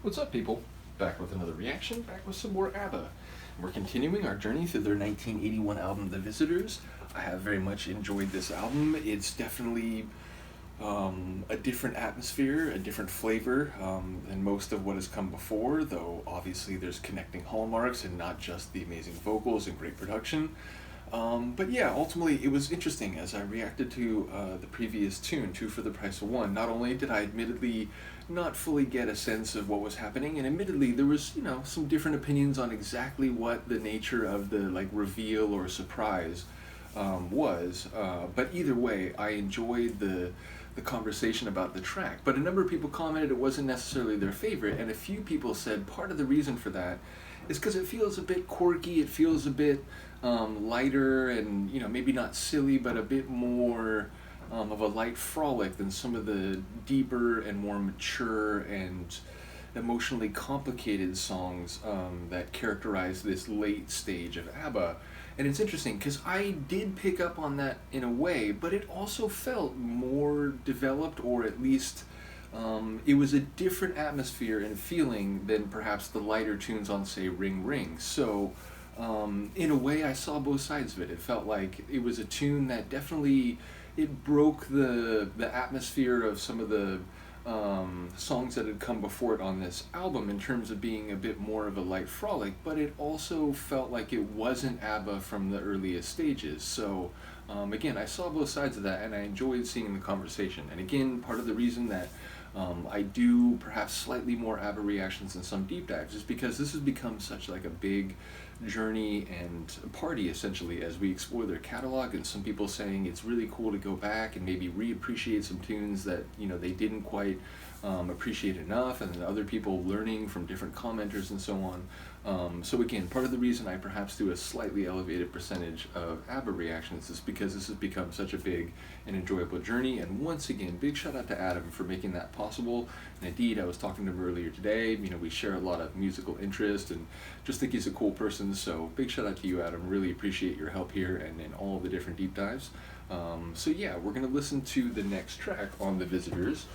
What's up, people? Back with another reaction, back with some more ABBA. We're continuing our journey through their 1981 album, The Visitors. I have very much enjoyed this album. It's definitely a different atmosphere, a different flavor than most of what has come before, though obviously there's connecting hallmarks and not just the amazing vocals and great production. But yeah, ultimately it was interesting as I reacted to the previous tune, Two for the Price of One. Not only did I admittedly not fully get a sense of what was happening, and admittedly there was, some different opinions on exactly what the nature of the reveal or surprise was. But either way, I enjoyed the conversation about the track. But a number of people commented it wasn't necessarily their favorite, and a few people said part of the reason for that is because it feels a bit quirky, it feels a bit lighter and, maybe not silly, but a bit more of a light frolic than some of the deeper and more mature and emotionally complicated songs that characterize this late stage of ABBA. And it's interesting because I did pick up on that in a way, but it also felt more developed, or at least it was a different atmosphere and feeling than perhaps the lighter tunes on, say, Ring Ring. So in a way, I saw both sides of it. It felt like it was a tune that definitely, it broke the atmosphere of some of the songs that had come before it on this album in terms of being a bit more of a light frolic, but it also felt like it wasn't ABBA from the earliest stages. So again, I saw both sides of that, and I enjoyed seeing the conversation. And again, part of the reason that I do perhaps slightly more ABBA reactions than some deep dives is because this has become such like a big journey and party essentially as we explore their catalog, and some people saying it's really cool to go back and maybe reappreciate some tunes that they didn't quite appreciate enough, and then other people learning from different commenters and so on. So again, part of the reason I perhaps do a slightly elevated percentage of ABBA reactions is because this has become such a big and enjoyable journey. And once again, big shout out to Adam for making that possible. And indeed, I was talking to him earlier today. We share a lot of musical interest and just think he's a cool person. So big shout out to you, Adam. Really appreciate your help here and in all the different deep dives. So yeah, we're going to listen to the next track on The Visitors.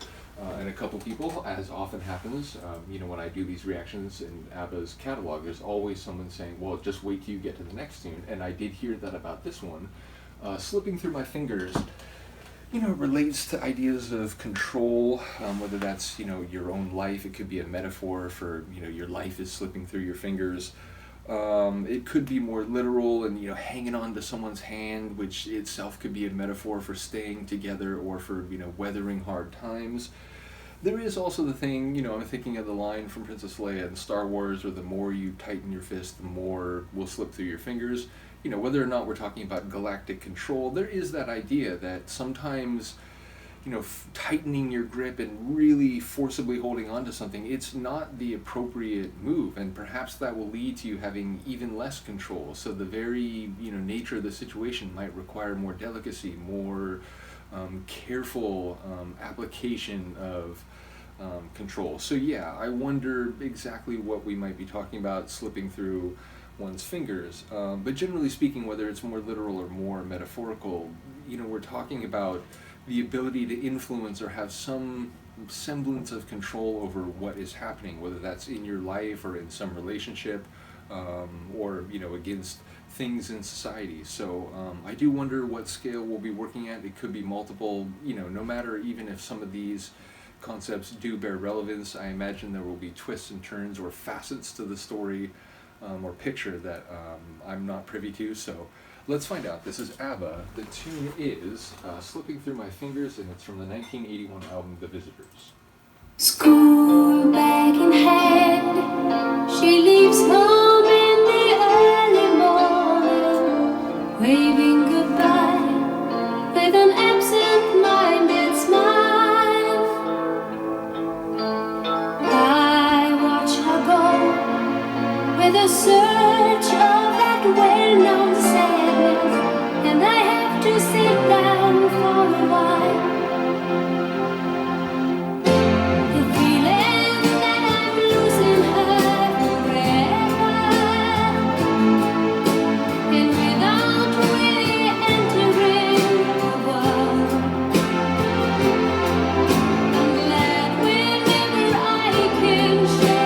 And a couple people, as often happens, when I do these reactions in ABBA's catalog, there's always someone saying, well, just wait till you get to the next tune. And I did hear that about this one. Slipping through my fingers, relates to ideas of control, whether that's, your own life. It could be a metaphor for, your life is slipping through your fingers. It could be more literal and, hanging on to someone's hand, which itself could be a metaphor for staying together or for, weathering hard times. There is also the thing, I'm thinking of the line from Princess Leia in Star Wars, where the more you tighten your fist, the more will slip through your fingers. Whether or not we're talking about galactic control, there is that idea that sometimes, tightening your grip and really forcibly holding on to something, it's not the appropriate move, and perhaps that will lead to you having even less control. So the very, nature of the situation might require more delicacy, more careful application of control. So yeah, I wonder exactly what we might be talking about slipping through one's fingers. But generally speaking, whether it's more literal or more metaphorical, we're talking about the ability to influence or have some semblance of control over what is happening, whether that's in your life or in some relationship, or against things in society. So I do wonder what scale we'll be working at. It could be multiple, no matter even if some of these concepts do bear relevance, I imagine there will be twists and turns or facets to the story or picture that I'm not privy to. So let's find out. This is ABBA. The tune is Slipping Through My Fingers, and it's from the 1981 album The Visitors. School bag in hand, she leaves home in the early morning, waving goodbye with an absent-minded smile. I watch her go with a surge of that well-known sadness, and I have to sit down for a while. Share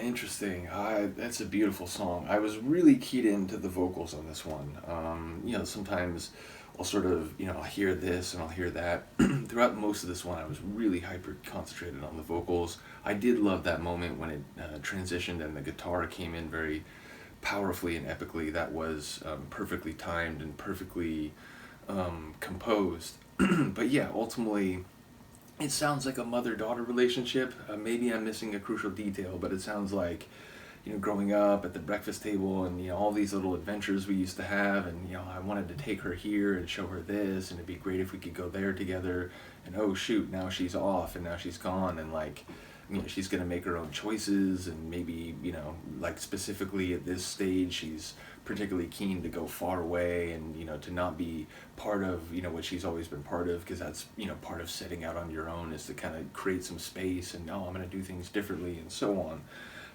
Interesting. That's a beautiful song. I was really keyed into the vocals on this one. Sometimes I'll sort of, I'll hear this and I'll hear that. Throughout most of this one, I was really hyper concentrated on the vocals. I did love that moment when it transitioned and the guitar came in very powerfully and epically. That was perfectly timed and perfectly composed. But yeah, ultimately, it sounds like a mother-daughter relationship. Maybe I'm missing a crucial detail, but it sounds like, growing up at the breakfast table and, all these little adventures we used to have, and, I wanted to take her here and show her this, and it'd be great if we could go there together, and oh shoot, now she's off, and now she's gone, and like, she's gonna make her own choices, and maybe, like specifically at this stage, she's particularly keen to go far away and, to not be part of, what she's always been part of, because that's, part of setting out on your own is to kind of create some space and, oh, I'm gonna do things differently and so on.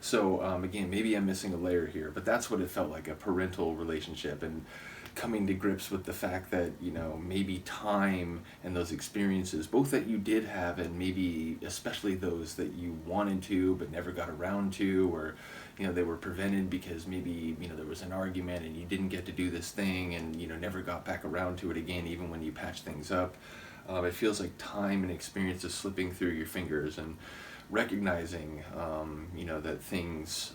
So, again, maybe I'm missing a layer here, but that's what it felt like, a parental relationship, and coming to grips with the fact that, maybe time and those experiences, both that you did have and maybe especially those that you wanted to but never got around to, or, they were prevented because maybe, there was an argument and you didn't get to do this thing and, never got back around to it again, even when you patched things up. It feels like time and experience is slipping through your fingers, and recognizing, that things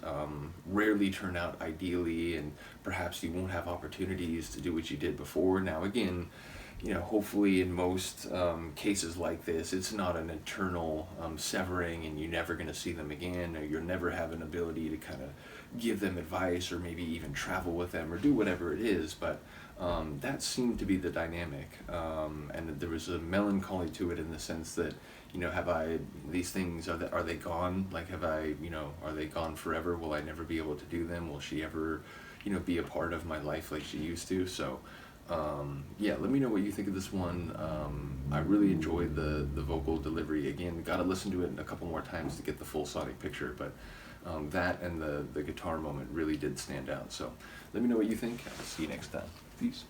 rarely turn out ideally, and perhaps you won't have opportunities to do what you did before. Now, again, hopefully in most cases like this, it's not an eternal severing and you're never going to see them again, or you'll never have an ability to kind of give them advice or maybe even travel with them or do whatever it is, but that seemed to be the dynamic, and there was a melancholy to it in the sense that, have I, these things, are they gone? Like, have I, are they gone forever? Will I never be able to do them? Will she ever, be a part of my life like she used to? So, yeah, let me know what you think of this one. I really enjoyed the vocal delivery. Again, got to listen to it a couple more times to get the full sonic picture, but that and the guitar moment really did stand out. So let me know what you think. I'll see you next time. Peace.